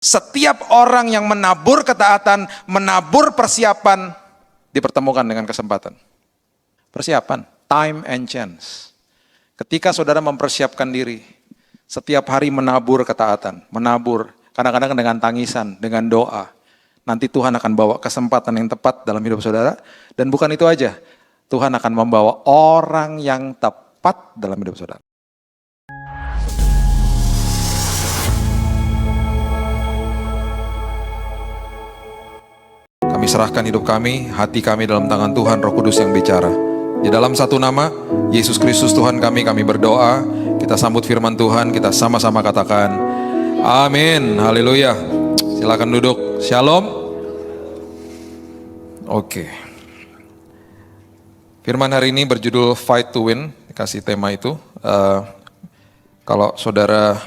Setiap orang yang menabur ketaatan, menabur persiapan, dipertemukan dengan kesempatan. Persiapan, time and chance. Ketika saudara mempersiapkan diri, setiap hari menabur ketaatan, menabur, kadang-kadang dengan tangisan, dengan doa. Nanti Tuhan akan bawa kesempatan yang tepat dalam hidup saudara. Dan bukan itu aja, Tuhan akan membawa orang yang tepat dalam hidup saudara. Kami serahkan hidup kami, hati kami dalam tangan Tuhan, Roh Kudus yang bicara. Di dalam satu nama, Yesus Kristus Tuhan kami berdoa. Kita sambut firman Tuhan, kita sama-sama katakan, amin, haleluya. Silakan duduk, shalom. Oke. Firman hari ini berjudul Fight to Win, dikasih tema itu. Kalau saudara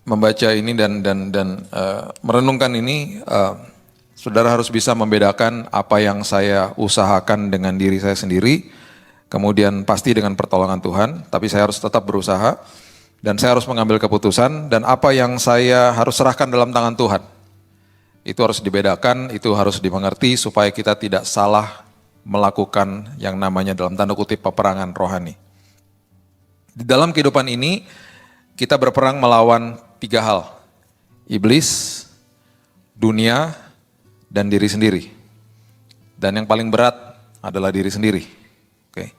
membaca ini dan merenungkan ini, saudara harus bisa membedakan apa yang saya usahakan dengan diri saya sendiri, kemudian pasti dengan pertolongan Tuhan, tapi saya harus tetap berusaha, dan saya harus mengambil keputusan, dan apa yang saya harus serahkan dalam tangan Tuhan. Itu harus dibedakan, itu harus dimengerti, supaya kita tidak salah melakukan yang namanya dalam tanda kutip peperangan rohani. Di dalam kehidupan ini, kita berperang melawan 3 hal, iblis, dunia, dan diri sendiri. Dan yang paling berat adalah diri sendiri. Oke.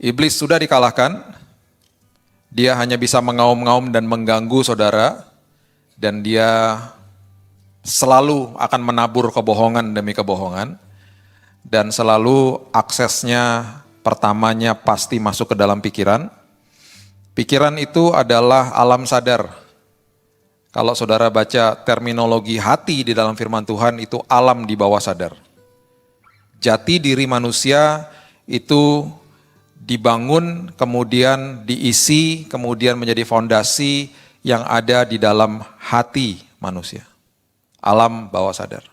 Iblis sudah dikalahkan, dia hanya bisa mengaum-ngaum dan mengganggu saudara, dan dia selalu akan menabur kebohongan demi kebohongan, dan selalu aksesnya pertamanya pasti masuk ke dalam pikiran. Pikiran itu adalah alam sadar. Kalau saudara baca terminologi hati di dalam firman Tuhan, itu alam di bawah sadar. Jati diri manusia itu dibangun, kemudian diisi, kemudian menjadi fondasi yang ada di dalam hati manusia. Alam bawah sadar.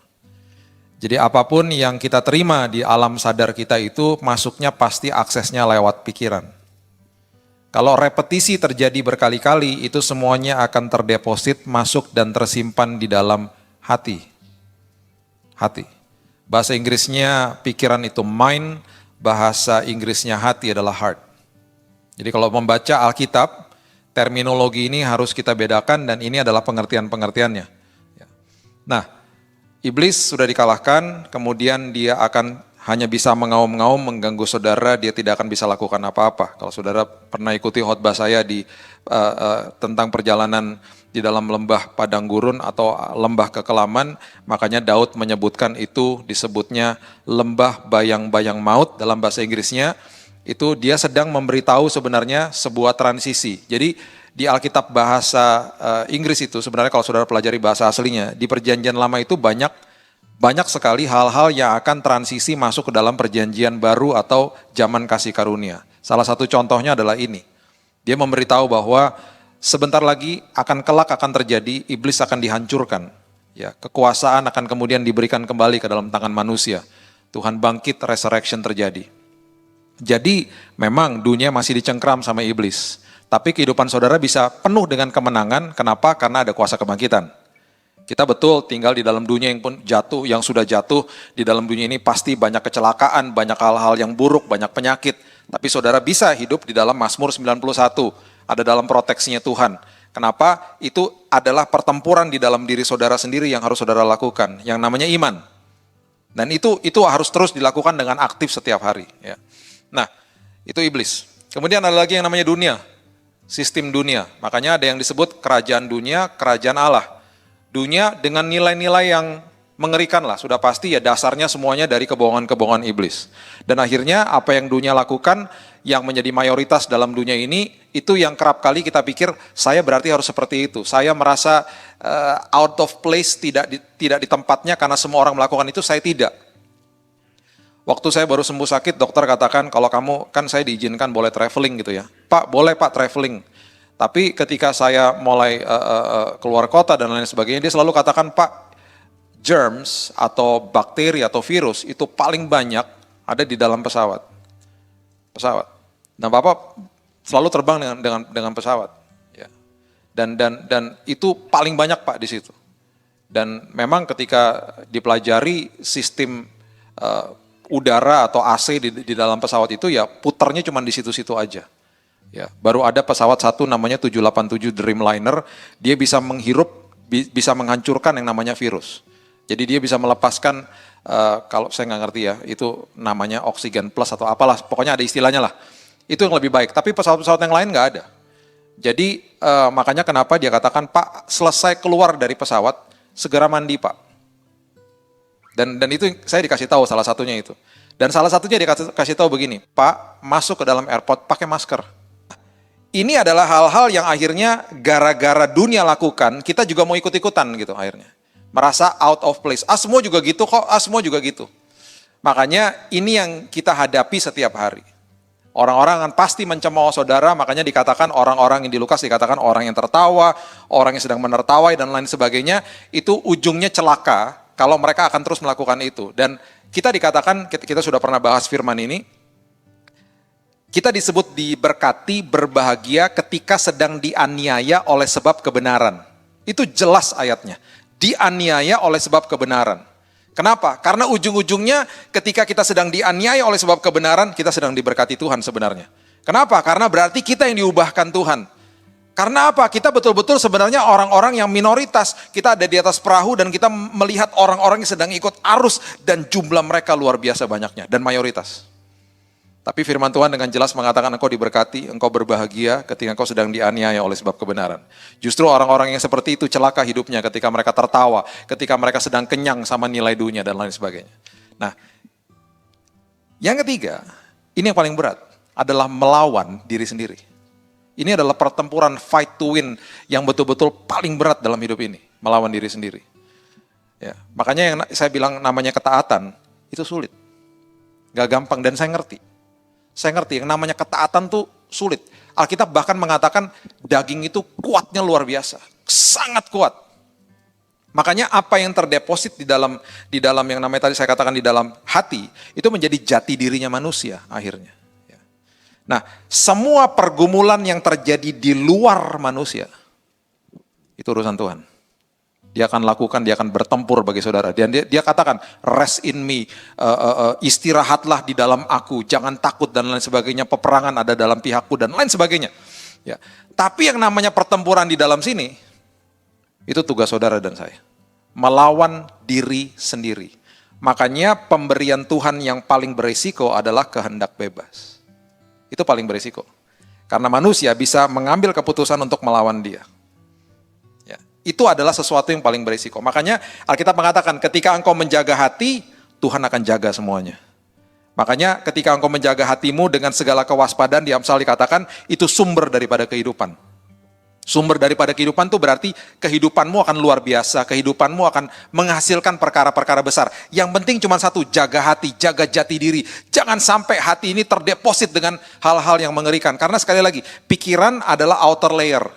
Jadi apapun yang kita terima di alam sadar kita itu masuknya pasti aksesnya lewat pikiran. Kalau repetisi terjadi berkali-kali, itu semuanya akan terdeposit, masuk dan tersimpan di dalam hati. Hati. Bahasa Inggrisnya pikiran itu mind, bahasa Inggrisnya hati adalah heart. Jadi kalau membaca Alkitab, terminologi ini harus kita bedakan dan ini adalah pengertian-pengertiannya. Nah, iblis sudah dikalahkan, kemudian dia akan hanya bisa mengaum-ngaum, mengganggu saudara, dia tidak akan bisa lakukan apa-apa. Kalau saudara pernah ikuti khotbah saya tentang perjalanan di dalam lembah padang gurun atau lembah kekelaman, makanya Daud menyebutkan itu, disebutnya lembah bayang-bayang maut dalam bahasa Inggrisnya, itu dia sedang memberitahu sebenarnya sebuah transisi. Jadi di Alkitab bahasa Inggris itu sebenarnya kalau saudara pelajari bahasa aslinya, di perjanjian lama itu banyak sekali hal-hal yang akan transisi masuk ke dalam perjanjian baru atau zaman kasih karunia. Salah satu contohnya adalah ini. Dia memberitahu bahwa sebentar lagi kelak akan terjadi, iblis akan dihancurkan. Ya, kekuasaan akan kemudian diberikan kembali ke dalam tangan manusia. Tuhan bangkit, resurrection terjadi. Jadi memang dunia masih dicengkram sama iblis. Tapi kehidupan saudara bisa penuh dengan kemenangan. Kenapa? Karena ada kuasa kebangkitan. Kita betul tinggal di dalam dunia yang sudah jatuh, di dalam dunia ini pasti banyak kecelakaan, banyak hal-hal yang buruk, banyak penyakit. Tapi saudara bisa hidup di dalam Mazmur 91, ada dalam proteksinya Tuhan. Kenapa? Itu adalah pertempuran di dalam diri saudara sendiri yang harus saudara lakukan, yang namanya iman. Dan itu harus terus dilakukan dengan aktif setiap hari. Ya. Nah, itu iblis. Kemudian ada lagi yang namanya dunia, sistem dunia. Makanya ada yang disebut kerajaan dunia, kerajaan Allah. Dunia dengan nilai-nilai yang mengerikan lah, sudah pasti ya dasarnya semuanya dari kebohongan-kebohongan iblis. Dan akhirnya apa yang dunia lakukan, yang menjadi mayoritas dalam dunia ini, itu yang kerap kali kita pikir, saya berarti harus seperti itu. Saya merasa out of place, tidak di tempatnya karena semua orang melakukan itu, saya tidak. Waktu saya baru sembuh sakit, dokter katakan, kalau kamu, kan saya diizinkan boleh traveling gitu ya. Pak, boleh Pak traveling. Tapi ketika saya mulai keluar kota dan lain sebagainya, dia selalu katakan, Pak, germs atau bakteri atau virus itu paling banyak ada di dalam pesawat. Nah, Bapak selalu terbang dengan pesawat. Ya. Dan itu paling banyak Pak di situ. Dan memang ketika dipelajari sistem udara atau AC di dalam pesawat itu ya puternya cuma di situ-situ aja. Ya, baru ada pesawat satu namanya 787 Dreamliner, dia bisa menghirup, bisa menghancurkan yang namanya virus. Jadi dia bisa melepaskan, kalau saya nggak ngerti ya, itu namanya oksigen plus atau apalah, pokoknya ada istilahnya lah. Itu yang lebih baik, tapi pesawat-pesawat yang lain nggak ada. Jadi makanya kenapa dia katakan, Pak selesai keluar dari pesawat, segera mandi Pak. Dan itu saya dikasih tahu salah satunya itu. Dan salah satunya dikasih tahu begini, Pak masuk ke dalam airport pakai masker. Ini adalah hal-hal yang akhirnya gara-gara dunia lakukan, kita juga mau ikut-ikutan gitu akhirnya. Merasa out of place. Semua juga gitu kok, semua juga gitu. Makanya ini yang kita hadapi setiap hari. Orang-orang kan pasti mencemooh saudara, makanya dikatakan orang-orang yang di Lukas dikatakan orang yang tertawa, orang yang sedang menertawai dan lain sebagainya, itu ujungnya celaka kalau mereka akan terus melakukan itu. Dan kita dikatakan, kita sudah pernah bahas firman ini, kita disebut diberkati, berbahagia ketika sedang dianiaya oleh sebab kebenaran. Itu jelas ayatnya. Dianiaya oleh sebab kebenaran. Kenapa? Karena ujung-ujungnya ketika kita sedang dianiaya oleh sebab kebenaran, kita sedang diberkati Tuhan sebenarnya. Kenapa? Karena berarti kita yang diubahkan Tuhan. Karena apa? Kita betul-betul sebenarnya orang-orang yang minoritas. Kita ada di atas perahu dan kita melihat orang-orang yang sedang ikut arus dan jumlah mereka luar biasa banyaknya dan mayoritas. Tapi firman Tuhan dengan jelas mengatakan engkau diberkati, engkau berbahagia ketika engkau sedang dianiaya oleh sebab kebenaran. Justru orang-orang yang seperti itu celaka hidupnya ketika mereka tertawa, ketika mereka sedang kenyang sama nilai dunia dan lain sebagainya. Nah, yang ketiga, ini yang paling berat, adalah melawan diri sendiri. Ini adalah pertempuran fight to win yang betul-betul paling berat dalam hidup ini, melawan diri sendiri. Ya, makanya yang saya bilang namanya ketaatan, itu sulit. Gak gampang dan saya ngerti. Saya ngerti yang namanya ketaatan tuh sulit. Alkitab bahkan mengatakan daging itu kuatnya luar biasa. Sangat kuat. Makanya apa yang terdeposit di dalam yang namanya tadi saya katakan di dalam hati, itu menjadi jati dirinya manusia akhirnya. Nah, semua pergumulan yang terjadi di luar manusia, itu urusan Tuhan. Dia akan lakukan, dia akan bertempur bagi saudara. Dan dia katakan, rest in me, istirahatlah di dalam aku, jangan takut dan lain sebagainya, peperangan ada dalam pihakku dan lain sebagainya. Ya. Tapi yang namanya pertempuran di dalam sini, itu tugas saudara dan saya. Melawan diri sendiri. Makanya pemberian Tuhan yang paling berisiko adalah kehendak bebas. Itu paling berisiko. Karena manusia bisa mengambil keputusan untuk melawan dia. Itu adalah sesuatu yang paling berisiko. Makanya Alkitab mengatakan ketika engkau menjaga hati, Tuhan akan jaga semuanya. Makanya ketika engkau menjaga hatimu dengan segala kewaspadaan, di Amsal dikatakan itu sumber daripada kehidupan. Sumber daripada kehidupan itu berarti kehidupanmu akan luar biasa, kehidupanmu akan menghasilkan perkara-perkara besar. Yang penting cuma satu, jaga hati, jaga jati diri. Jangan sampai hati ini terdeposit dengan hal-hal yang mengerikan. Karena sekali lagi, pikiran adalah outer layer.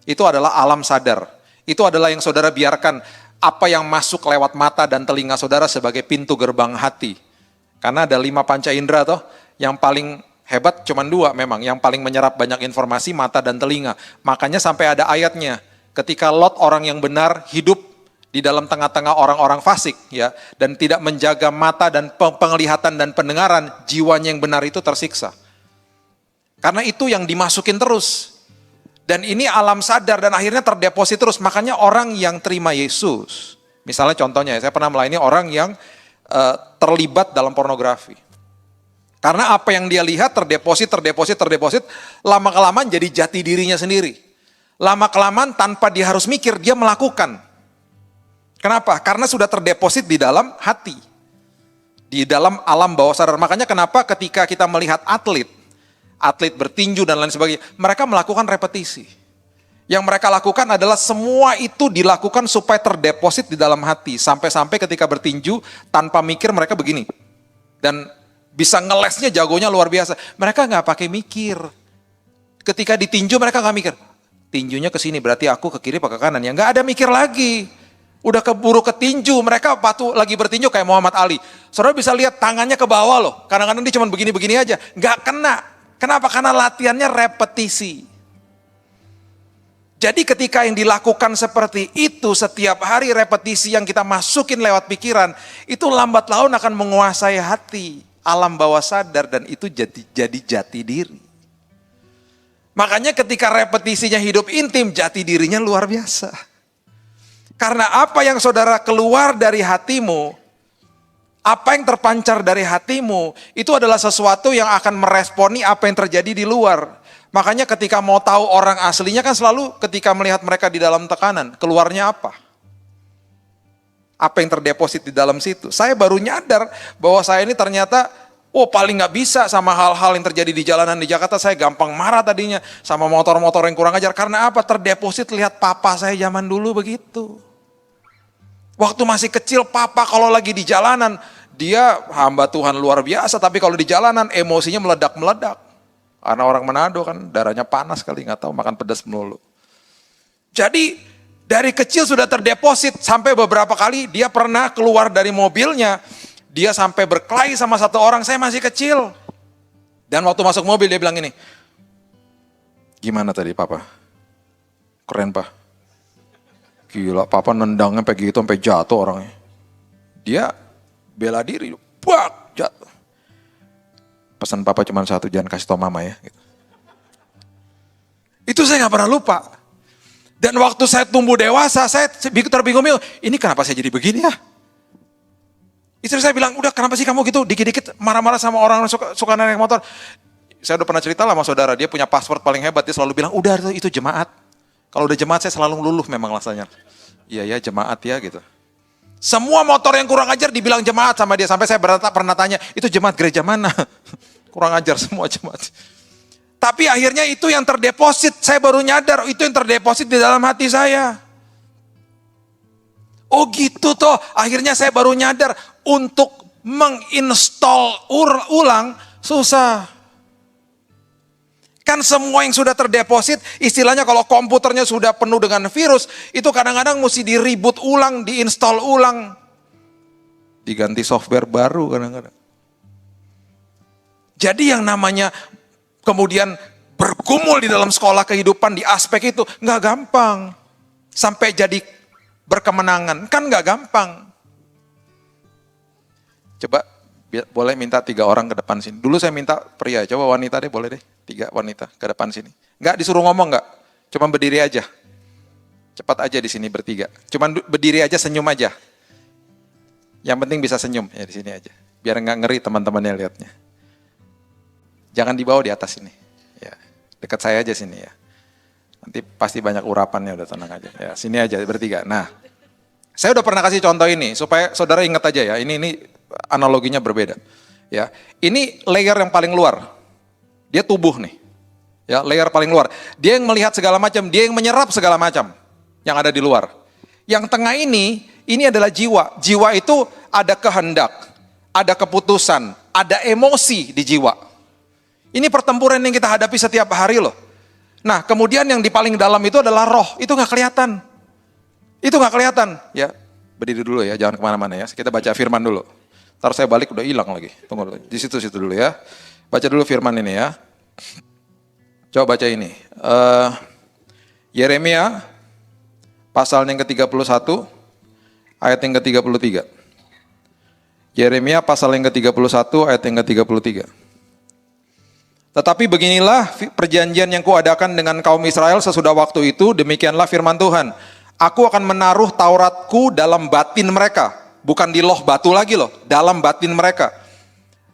Itu adalah alam sadar. Itu adalah yang saudara biarkan apa yang masuk lewat mata dan telinga saudara sebagai pintu gerbang hati. Karena ada 5 panca indera toh, yang paling hebat cuma 2 memang, yang paling menyerap banyak informasi mata dan telinga. Makanya sampai ada ayatnya, ketika Lot orang yang benar hidup di dalam tengah-tengah orang-orang fasik ya, dan tidak menjaga mata dan penglihatan dan pendengaran, jiwanya yang benar itu tersiksa. Karena itu yang dimasukin terus. Dan ini alam sadar dan akhirnya terdeposit terus. Makanya orang yang terima Yesus, misalnya contohnya, saya pernah melayani orang yang terlibat dalam pornografi. Karena apa yang dia lihat terdeposit, lama-kelamaan jadi jati dirinya sendiri. Lama-kelamaan tanpa dia harus mikir, dia melakukan. Kenapa? Karena sudah terdeposit di dalam hati. Di dalam alam bawah sadar. Makanya kenapa ketika kita melihat atlet bertinju dan lain sebagainya, mereka melakukan repetisi. Yang mereka lakukan adalah semua itu dilakukan supaya terdeposit di dalam hati. Sampai-sampai ketika bertinju, tanpa mikir mereka begini. Dan bisa ngelesnya jagonya luar biasa. Mereka nggak pakai mikir. Ketika ditinju mereka nggak mikir. Tinjunya ke sini berarti aku ke kiri apa ke kanan. Ya nggak ada mikir lagi. Udah keburu ketinju. Mereka lagi bertinju kayak Muhammad Ali. Saudara bisa lihat tangannya ke bawah loh. Kadang-kadang dia cuma begini-begini aja. Nggak kena. Kenapa? Karena latihannya repetisi. Jadi ketika yang dilakukan seperti itu setiap hari repetisi yang kita masukin lewat pikiran, itu lambat laun akan menguasai hati, alam bawah sadar, dan itu jadi jati diri. Makanya ketika repetisinya hidup intim, jati dirinya luar biasa. Karena apa yang saudara keluar dari hatimu, apa yang terpancar dari hatimu, itu adalah sesuatu yang akan meresponi apa yang terjadi di luar. Makanya ketika mau tahu orang aslinya kan selalu ketika melihat mereka di dalam tekanan, keluarnya apa? Apa yang terdeposit di dalam situ. Saya baru nyadar bahwa saya ini ternyata, paling gak bisa sama hal-hal yang terjadi di jalanan di Jakarta. Saya gampang marah tadinya sama motor-motor yang kurang ajar. Karena apa? Terdeposit lihat papa saya zaman dulu begitu. Waktu masih kecil papa kalau lagi di jalanan, dia hamba Tuhan luar biasa. Tapi kalau di jalanan emosinya meledak-meledak. Karena orang Manado kan darahnya panas kali, gak tahu makan pedas melulu. Jadi dari kecil sudah terdeposit sampai beberapa kali dia pernah keluar dari mobilnya. Dia sampai berkelahi sama satu orang, saya masih kecil. Dan waktu masuk mobil dia bilang gini, gimana tadi papa? Keren pak. Gila papa nendangnya sampai gitu, sampai jatuh orangnya. Dia bela diri, bak, jatuh. Pesan papa cuma satu, jangan kasih tau mama ya. Gitu. Itu saya gak pernah lupa. Dan waktu saya tumbuh dewasa, saya terbingung-bingung, ini kenapa saya jadi begini ya? Istri saya bilang, udah kenapa sih kamu gitu, dikit-dikit marah-marah sama orang yang suka naik motor. Saya udah pernah cerita lah sama saudara, dia punya password paling hebat, dia selalu bilang, udah itu jemaat. Kalau udah jemaat saya selalu luluh memang rasanya. Iya ya jemaat ya gitu. Semua motor yang kurang ajar dibilang jemaat sama dia, sampai saya pernah tanya, itu jemaat gereja mana? Kurang ajar semua jemaat. Tapi akhirnya itu yang terdeposit, saya baru nyadar, itu yang terdeposit di dalam hati saya. Oh gitu toh, akhirnya saya baru nyadar untuk menginstall ulang susah. Kan semua yang sudah terdeposit, istilahnya kalau komputernya sudah penuh dengan virus, itu kadang-kadang mesti di-reboot ulang, di-install ulang. Diganti software baru kadang-kadang. Jadi yang namanya kemudian bergumul di dalam sekolah kehidupan di aspek itu, nggak gampang. Sampai jadi berkemenangan, kan nggak gampang. Coba boleh minta 3 orang ke depan sini. Dulu saya minta pria, coba wanita deh boleh deh. 3 wanita ke depan sini. Nggak disuruh ngomong nggak, cuma berdiri aja. Cepat aja di sini bertiga. Cuma berdiri aja, senyum aja. Yang penting bisa senyum ya di sini aja. Biar nggak ngeri teman-temannya lihatnya. Jangan dibawa di atas sini. Ya, dekat saya aja sini ya. Nanti pasti banyak urapannya, udah tenang aja. Ya, sini aja bertiga. Nah, saya udah pernah kasih contoh ini supaya saudara ingat aja ya. Ini analoginya berbeda. Ya, ini layer yang paling luar. Dia tubuh nih. Ya, layer paling luar. Dia yang melihat segala macam, dia yang menyerap segala macam yang ada di luar. Yang tengah ini adalah jiwa. Jiwa itu ada kehendak, ada keputusan, ada emosi di jiwa. Ini pertempuran yang kita hadapi setiap hari loh. Nah, kemudian yang di paling dalam itu adalah roh. Itu nggak kelihatan. Itu nggak kelihatan. Ya, berdiri dulu ya, jangan kemana-mana ya. Kita baca firman dulu. Ntar saya balik udah hilang lagi. Tunggu dulu. Di situ dulu ya. Baca dulu firman ini ya. Coba baca ini. Yeremia pasal yang ke-31 ayat yang ke-33. Yeremia pasal yang ke-31 ayat yang ke-33. Tetapi beginilah perjanjian yang kuadakan dengan kaum Israel sesudah waktu itu, demikianlah firman Tuhan. Aku akan menaruh Tauratku dalam batin mereka. Bukan di loh batu lagi loh, dalam batin mereka.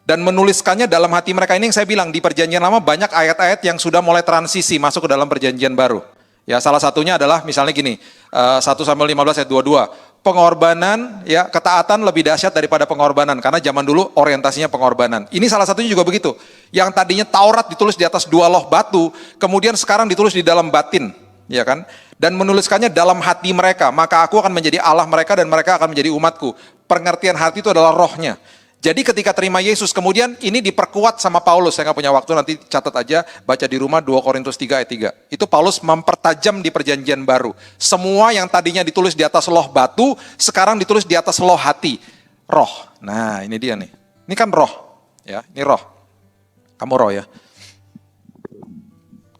Dan menuliskannya dalam hati mereka. Ini yang saya bilang, di perjanjian lama banyak ayat-ayat yang sudah mulai transisi masuk ke dalam perjanjian baru. Ya, salah satunya adalah misalnya gini, 1 Samuel 15 ayat 22. Pengorbanan, ya, ketaatan lebih dahsyat daripada pengorbanan. Karena zaman dulu orientasinya pengorbanan. Ini salah satunya juga begitu. Yang tadinya Taurat ditulis di atas 2 loh batu, kemudian sekarang ditulis di dalam batin. Ya kan? Dan menuliskannya dalam hati mereka. Maka aku akan menjadi Allah mereka dan mereka akan menjadi umatku. Pengertian hati itu adalah rohnya. Jadi ketika terima Yesus, kemudian ini diperkuat sama Paulus. Saya nggak punya waktu, nanti catat aja, baca di rumah 2 Korintus 3 ayat 3. Itu Paulus mempertajam di perjanjian baru. Semua yang tadinya ditulis di atas loh batu, sekarang ditulis di atas loh hati. Roh. Nah ini dia nih. Ini kan roh. Ya, ini roh. Kamu roh ya.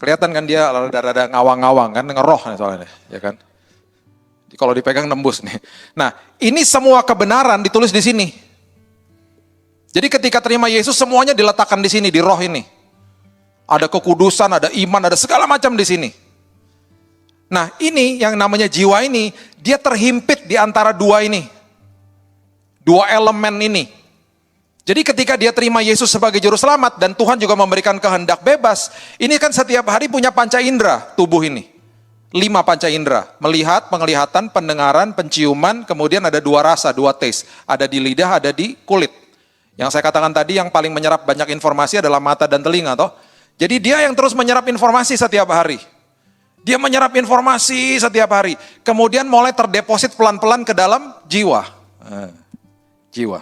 Kelihatan kan dia rada-rada ngawang-ngawang kan, ngeroh soalnya, ya kan. Kalau dipegang nembus nih. Nah, ini semua kebenaran ditulis di sini. Jadi ketika terima Yesus semuanya diletakkan di sini, di roh ini. Ada kekudusan, ada iman, ada segala macam di sini. Nah, ini yang namanya jiwa ini, dia terhimpit di antara dua ini. Dua elemen ini. Jadi ketika dia terima Yesus sebagai juru selamat dan Tuhan juga memberikan kehendak bebas, ini kan setiap hari punya panca indera tubuh ini. 5 panca indera, melihat, penglihatan, pendengaran, penciuman, kemudian ada 2 rasa, 2 taste. Ada di lidah, ada di kulit. Yang saya katakan tadi yang paling menyerap banyak informasi adalah mata dan telinga toh. Jadi dia yang terus menyerap informasi setiap hari. Dia menyerap informasi setiap hari. Kemudian mulai terdeposit pelan-pelan ke dalam jiwa. Jiwa.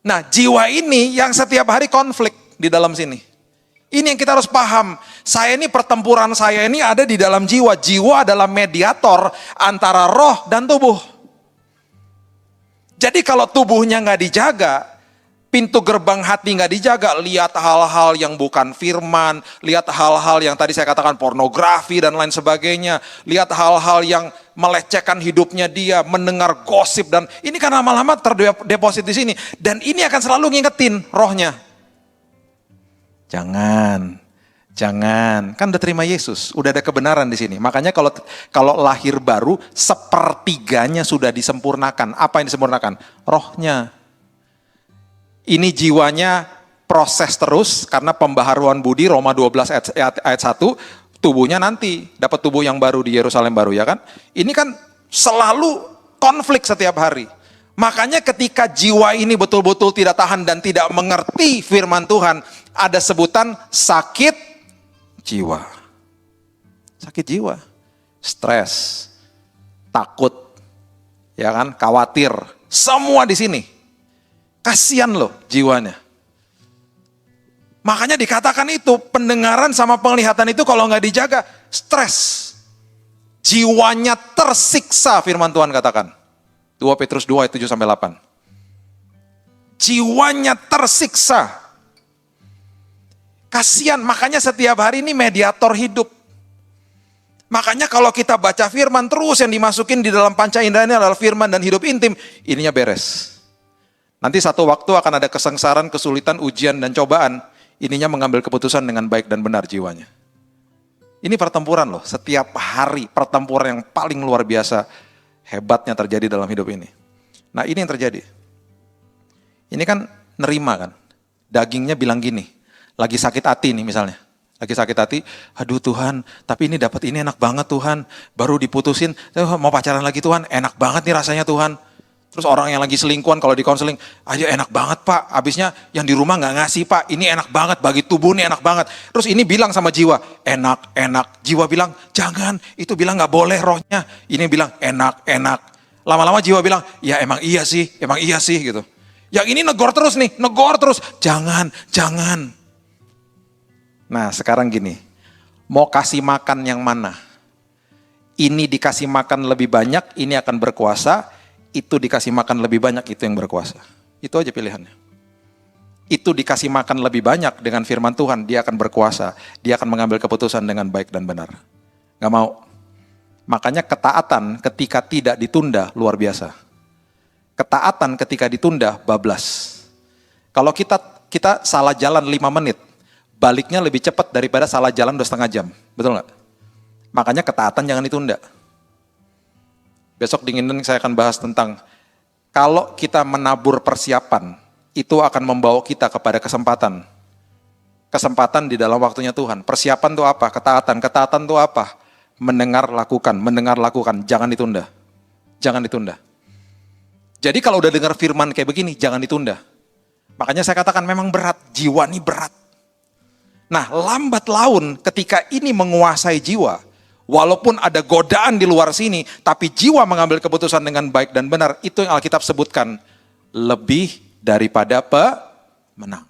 Nah, jiwa ini yang setiap hari konflik di dalam sini. Ini yang kita harus paham. Saya ini pertempuran saya ini ada di dalam jiwa. Jiwa adalah mediator antara roh dan tubuh. Jadi kalau tubuhnya nggak dijaga, pintu gerbang hati nggak dijaga, lihat hal-hal yang bukan firman, lihat hal-hal yang tadi saya katakan pornografi dan lain sebagainya, lihat hal-hal yang melecehkan hidupnya dia, mendengar gosip, dan ini kan lama-lama terdeposit di sini. Dan ini akan selalu ngingetin rohnya. Jangan, kan udah terima Yesus, udah ada kebenaran di sini. Makanya kalau lahir baru, sepertiganya sudah disempurnakan. Apa yang disempurnakan? Rohnya. Ini jiwanya proses terus karena pembaharuan budi, Roma 12 ayat 1, tubuhnya nanti dapat tubuh yang baru di Yerusalem baru, ya kan? Ini kan selalu konflik setiap hari. Makanya ketika jiwa ini betul-betul tidak tahan dan tidak mengerti firman Tuhan, ada sebutan sakit jiwa. Sakit jiwa. Stres, takut, ya kan? Khawatir, semua di sini. Kasihan loh jiwanya. Makanya dikatakan itu, pendengaran sama penglihatan itu kalau nggak dijaga, stres. Jiwanya tersiksa, firman Tuhan katakan. 2 Petrus 2 ayat 7-8. Jiwanya tersiksa. Kasihan, makanya setiap hari ini mediator hidup. Makanya kalau kita baca firman terus yang dimasukin di dalam panca indera ini adalah firman dan hidup intim, ininya beres. Nanti satu waktu akan ada kesengsaraan, kesulitan, ujian, dan cobaan. Ininya mengambil keputusan dengan baik dan benar jiwanya. Ini pertempuran loh, setiap hari pertempuran yang paling luar biasa hebatnya terjadi dalam hidup ini. Nah ini yang terjadi. Ini kan nerima kan, dagingnya bilang gini, lagi sakit hati nih misalnya. Lagi sakit hati, aduh Tuhan, tapi ini dapat ini enak banget Tuhan. Baru diputusin, mau pacaran lagi Tuhan, enak banget nih rasanya Tuhan. Terus orang yang lagi selingkuhan kalau di konseling, aja enak banget Pak, habisnya yang di rumah nggak ngasih Pak, ini enak banget, bagi tubuh nih enak banget. Terus ini bilang sama jiwa, enak, jiwa bilang, jangan, itu bilang nggak boleh rohnya. Ini bilang, enak. Lama-lama jiwa bilang, ya emang iya sih gitu. Yang ini negor terus, jangan. Nah sekarang gini, mau kasih makan yang mana? Ini dikasih makan lebih banyak, ini akan berkuasa. Itu dikasih makan lebih banyak, itu yang berkuasa. Itu aja pilihannya. Itu dikasih makan lebih banyak dengan firman Tuhan, dia akan berkuasa. Dia akan mengambil keputusan dengan baik dan benar. Gak mau. Makanya ketaatan ketika tidak ditunda luar biasa. Ketaatan ketika ditunda bablas. Kalau kita salah jalan 5 menit, baliknya lebih cepat daripada salah jalan 2,5 jam. Betul gak? Makanya ketaatan jangan ditunda. Besok dinginan saya akan bahas tentang kalau kita menabur persiapan, itu akan membawa kita kepada kesempatan. Kesempatan di dalam waktunya Tuhan. Persiapan itu apa? Ketaatan. Ketaatan itu apa? Mendengar, lakukan. Jangan ditunda. Jadi kalau udah dengar firman kayak begini, jangan ditunda. Makanya saya katakan memang berat. Jiwa ini berat. Nah, lambat laun ketika ini menguasai jiwa, walaupun ada godaan di luar sini, tapi jiwa mengambil keputusan dengan baik dan benar, itu yang Alkitab sebutkan, lebih daripada pemenang.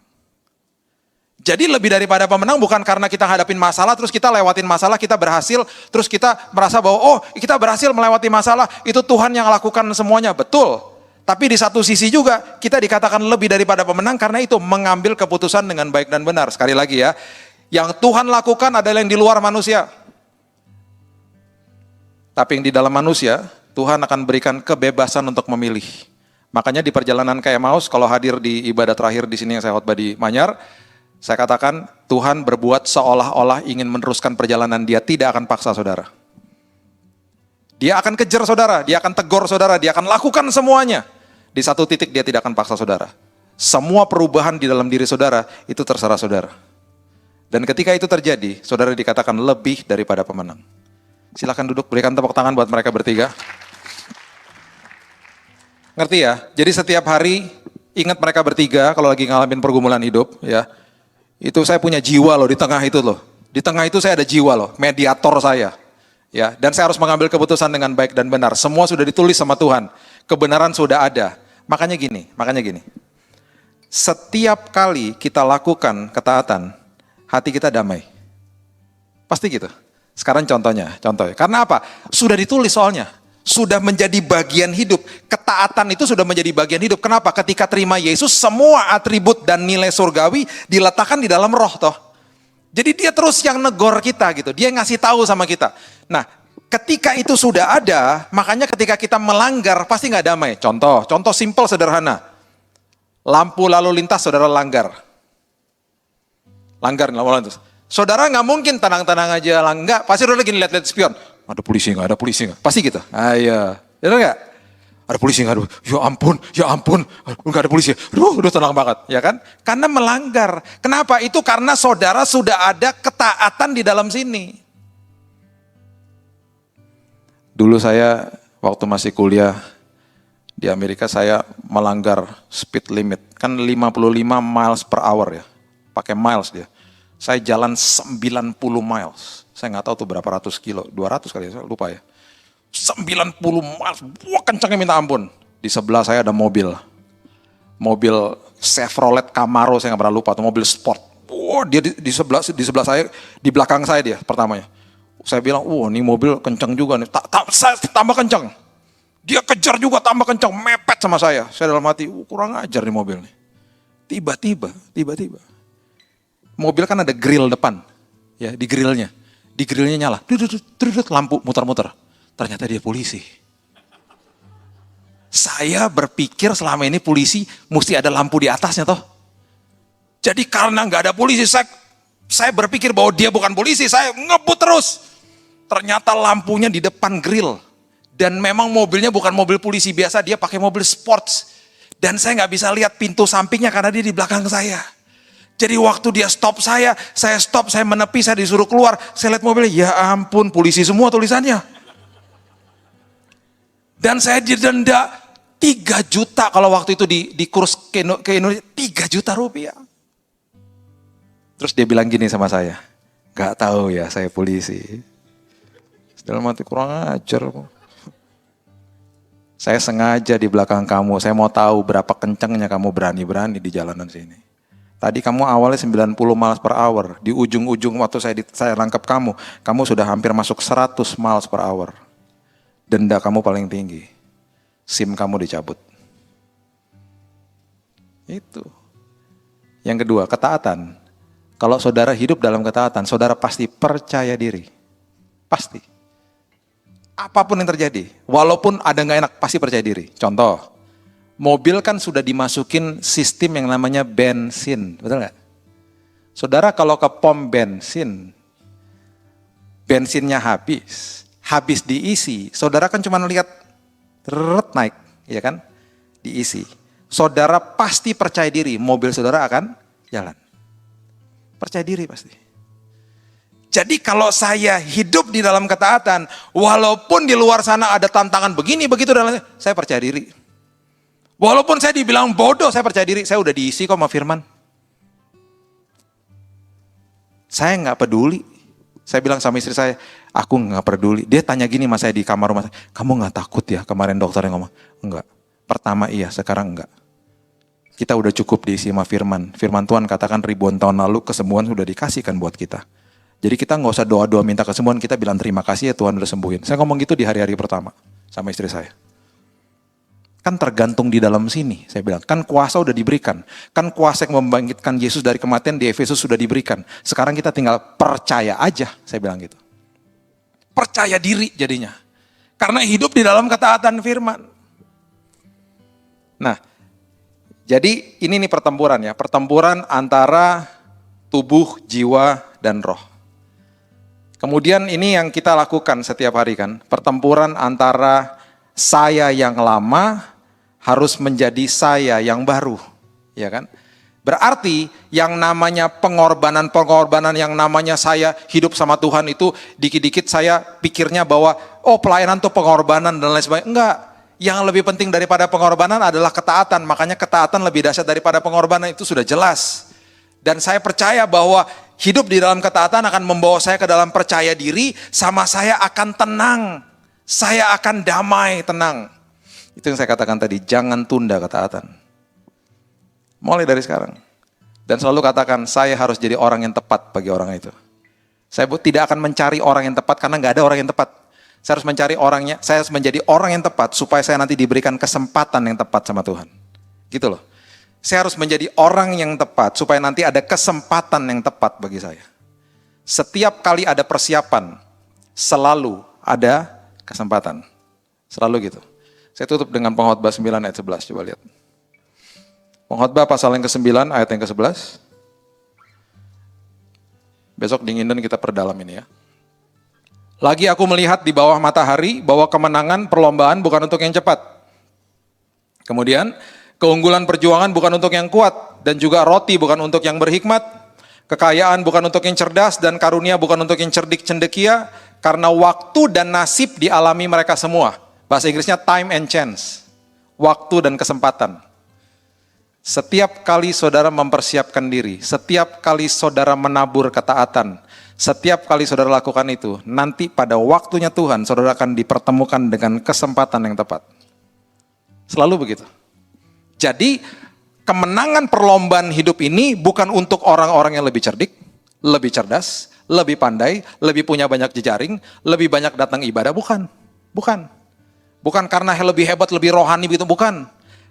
Jadi lebih daripada pemenang bukan karena kita hadapin masalah, terus kita lewatin masalah, kita berhasil, terus kita merasa bahwa, oh kita berhasil melewati masalah, itu Tuhan yang lakukan semuanya, betul. Tapi di satu sisi juga, kita dikatakan lebih daripada pemenang, karena itu mengambil keputusan dengan baik dan benar. Sekali lagi ya, Yang Tuhan lakukan adalah yang di luar manusia. Tapi yang di dalam manusia, Tuhan akan berikan kebebasan untuk memilih. Makanya di perjalanan ke Emmaus, kalau hadir di ibadah terakhir di sini yang saya khotbah di Manyar, saya katakan Tuhan berbuat seolah-olah ingin meneruskan perjalanan, dia tidak akan paksa saudara. Dia akan kejar saudara, dia akan tegur saudara, dia akan lakukan semuanya. Di satu titik dia tidak akan paksa saudara. Semua perubahan di dalam diri saudara, itu terserah saudara. Dan ketika itu terjadi, saudara dikatakan lebih daripada pemenang. Silakan duduk, berikan tepuk tangan buat mereka bertiga. Ngerti ya? Jadi setiap hari ingat mereka bertiga kalau lagi ngalamin pergumulan hidup ya. Itu saya punya jiwa loh di tengah itu loh. Di tengah itu saya ada jiwa loh, mediator saya. Ya, dan saya harus mengambil keputusan dengan baik dan benar. Semua sudah ditulis sama Tuhan. Kebenaran sudah ada. Makanya gini. Setiap kali kita lakukan ketaatan, hati kita damai. Pasti gitu. Sekarang contohnya. Karena apa? Sudah ditulis soalnya. Sudah menjadi bagian hidup. Ketaatan itu sudah menjadi bagian hidup. Kenapa? Ketika terima Yesus, semua atribut dan nilai surgawi diletakkan di dalam roh toh. Jadi dia terus yang negor kita gitu. Dia ngasih tahu sama kita. Nah, ketika itu sudah ada, makanya ketika kita melanggar pasti nggak damai. Contoh simple sederhana. Lampu lalu lintas saudara langgar. Lampu lalu lintas. Saudara nggak mungkin tenang-tenang aja langgar. Pasti udah gini lihat-lihat spion. Ada polisi nggak? Pasti gitu. Iya. Benar nggak? Ada polisi nggak? Aduh, ya ampun. Nggak ada polisi. Udah tenang banget, ya kan? Karena melanggar. Kenapa? Itu karena saudara sudah ada ketaatan di dalam sini. Dulu saya waktu masih kuliah di Amerika, saya melanggar speed limit. Kan 55 miles per hour ya. Pakai miles dia. Saya jalan 90 miles. Saya nggak tahu tuh berapa ratus kilo. 200 kali ya, saya lupa ya. 90 miles. Wah kencangnya minta ampun. Di sebelah saya ada mobil. Mobil Chevrolet Camaro, saya nggak pernah lupa. Tuh mobil sport. Wah dia di sebelah saya, di belakang saya dia pertamanya. Saya bilang, wah ini mobil kencang juga nih. Saya tambah kencang. Dia kejar juga tambah kencang. Mepet sama saya. Saya dalam hati, kurang ajar nih mobil nih. Tiba-tiba. Mobil kan ada grill depan, ya di grillnya nyala, lampu muter-muter. Ternyata dia polisi. Saya berpikir selama ini polisi mesti ada lampu di atasnya toh. Jadi karena nggak ada polisi, saya berpikir bahwa dia bukan polisi, saya ngebut terus. Ternyata lampunya di depan grill. Dan memang mobilnya bukan mobil polisi biasa, dia pakai mobil sports. Dan saya nggak bisa lihat pintu sampingnya karena dia di belakang saya. Jadi waktu dia stop saya stop, saya menepi, saya disuruh keluar. Saya lihat mobilnya, ya ampun polisi semua tulisannya. Dan saya didenda 3 juta kalau waktu itu di kurs ke Indonesia, 3 juta rupiah. Terus dia bilang gini sama saya, gak tahu ya saya polisi. Dalam hati kurang ajar. Saya sengaja di belakang kamu, saya mau tahu berapa kencangnya kamu berani-berani di jalanan sini. Tadi kamu awalnya 90 miles per hour. Di ujung-ujung waktu saya rangkap kamu sudah hampir masuk 100 miles per hour. Denda kamu paling tinggi. SIM kamu dicabut. Itu. Yang kedua, ketaatan. Kalau saudara hidup dalam ketaatan, saudara pasti percaya diri. Pasti. Apapun yang terjadi. Walaupun ada nggak enak, pasti percaya diri. Contoh. Mobil kan sudah dimasukin sistem yang namanya bensin, betul nggak? Saudara kalau ke pom bensin, bensinnya habis diisi, saudara kan cuma lihat naik, ya kan? Diisi. Saudara pasti percaya diri, mobil saudara akan jalan. Percaya diri pasti. Jadi kalau saya hidup di dalam ketaatan, walaupun di luar sana ada tantangan begini, begitu, dan saya percaya diri. Walaupun saya dibilang bodoh, saya percaya diri. Saya udah diisi kok sama firman. Saya nggak peduli. Saya bilang sama istri saya, aku nggak peduli. Dia tanya gini sama saya di kamar rumah saya, kamu nggak takut ya? Kemarin dokter yang ngomong, enggak. Pertama iya, sekarang enggak. Kita udah cukup diisi sama firman. Firman Tuhan katakan ribuan tahun lalu kesembuhan sudah dikasihkan buat kita. Jadi kita nggak usah doa-doa minta kesembuhan, kita bilang terima kasih ya Tuhan udah sembuhin. Saya ngomong gitu di hari-hari pertama sama istri saya. Kan tergantung di dalam sini, saya bilang. Kan kuasa udah diberikan. Kan kuasa yang membangkitkan Yesus dari kematian di Efesus sudah diberikan. Sekarang kita tinggal percaya aja, saya bilang gitu. Percaya diri jadinya. Karena hidup di dalam ketaatan firman. Nah, jadi ini nih pertempuran ya. Pertempuran antara tubuh, jiwa, dan roh. Kemudian ini yang kita lakukan setiap hari kan. Pertempuran antara saya yang lama harus menjadi saya yang baru, ya kan? Berarti yang namanya pengorbanan yang namanya saya hidup sama Tuhan itu dikit-dikit saya pikirnya bahwa pelayanan tuh pengorbanan dan lain sebagainya. Enggak, yang lebih penting daripada pengorbanan adalah ketaatan. Makanya ketaatan lebih dahsyat daripada pengorbanan, itu sudah jelas. Dan saya percaya bahwa hidup di dalam ketaatan akan membawa saya ke dalam percaya diri, sama saya akan tenang. Saya akan damai, tenang. Itu yang saya katakan tadi, jangan tunda ketaatan. Mulai dari sekarang. Dan selalu katakan, saya harus jadi orang yang tepat bagi orang itu. Saya tidak akan mencari orang yang tepat karena nggak ada orang yang tepat. Saya harus mencari orangnya, saya harus menjadi orang yang tepat supaya saya nanti diberikan kesempatan yang tepat sama Tuhan. Gitu loh. Saya harus menjadi orang yang tepat supaya nanti ada kesempatan yang tepat bagi saya. Setiap kali ada persiapan, selalu ada kesempatan. Selalu gitu. Saya tutup dengan Pengkhotbah 9 ayat 11, coba lihat. Pengkhotbah pasal yang ke-9 ayat yang ke-11. Besok dinginan kita perdalam ini ya. Lagi aku melihat di bawah matahari bahwa kemenangan perlombaan bukan untuk yang cepat. Kemudian, keunggulan perjuangan bukan untuk yang kuat, dan juga roti bukan untuk yang berhikmat, kekayaan bukan untuk yang cerdas, dan karunia bukan untuk yang cerdik cendekia, karena waktu dan nasib dialami mereka semua. Bahasa Inggrisnya time and chance. Waktu dan kesempatan. Setiap kali saudara mempersiapkan diri, setiap kali saudara menabur ketaatan, setiap kali saudara lakukan itu, nanti pada waktunya Tuhan, saudara akan dipertemukan dengan kesempatan yang tepat. Selalu begitu. Jadi, kemenangan perlombaan hidup ini bukan untuk orang-orang yang lebih cerdik, lebih cerdas, lebih pandai, lebih punya banyak jejaring, lebih banyak datang ibadah, bukan. Bukan karena lebih hebat, lebih rohani begitu, bukan.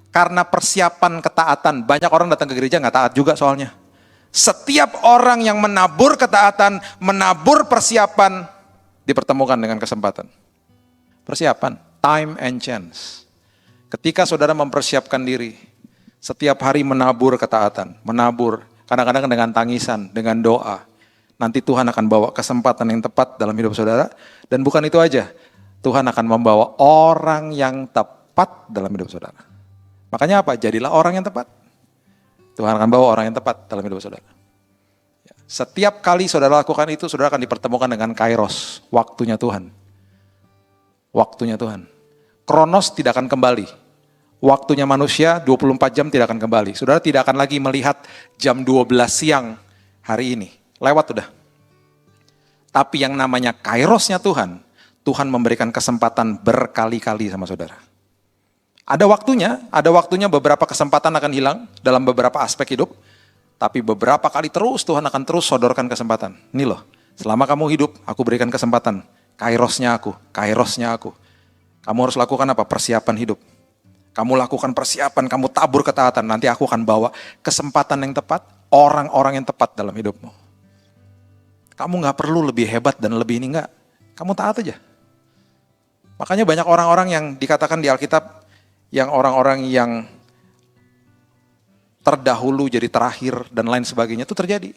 Karena persiapan ketaatan, banyak orang datang ke gereja nggak taat juga soalnya. Setiap orang yang menabur ketaatan, menabur persiapan, dipertemukan dengan kesempatan. Persiapan, time and chance. Ketika saudara mempersiapkan diri, setiap hari menabur ketaatan, menabur, kadang-kadang dengan tangisan, dengan doa. Nanti Tuhan akan bawa kesempatan yang tepat dalam hidup saudara. Dan bukan itu aja, Tuhan akan membawa orang yang tepat dalam hidup saudara. Makanya apa? Jadilah orang yang tepat. Tuhan akan bawa orang yang tepat dalam hidup saudara. Setiap kali saudara lakukan itu, saudara akan dipertemukan dengan kairos, waktunya Tuhan. Waktunya Tuhan. Kronos tidak akan kembali. Waktunya manusia 24 jam tidak akan kembali. Saudara tidak akan lagi melihat jam 12 siang hari ini. Lewat udah. Tapi yang namanya kairosnya Tuhan, Tuhan memberikan kesempatan berkali-kali sama saudara. Ada waktunya beberapa kesempatan akan hilang dalam beberapa aspek hidup. Tapi beberapa kali terus Tuhan akan terus sodorkan kesempatan. Ini loh, selama kamu hidup, aku berikan kesempatan. Kairosnya aku. Kamu harus lakukan apa? Persiapan hidup. Kamu lakukan persiapan, kamu tabur ketaatan. Nanti aku akan bawa kesempatan yang tepat, orang-orang yang tepat dalam hidupmu. Kamu gak perlu lebih hebat dan lebih ini, enggak. Kamu taat aja. Makanya banyak orang-orang yang dikatakan di Alkitab, yang orang-orang yang terdahulu jadi terakhir dan lain sebagainya, itu terjadi.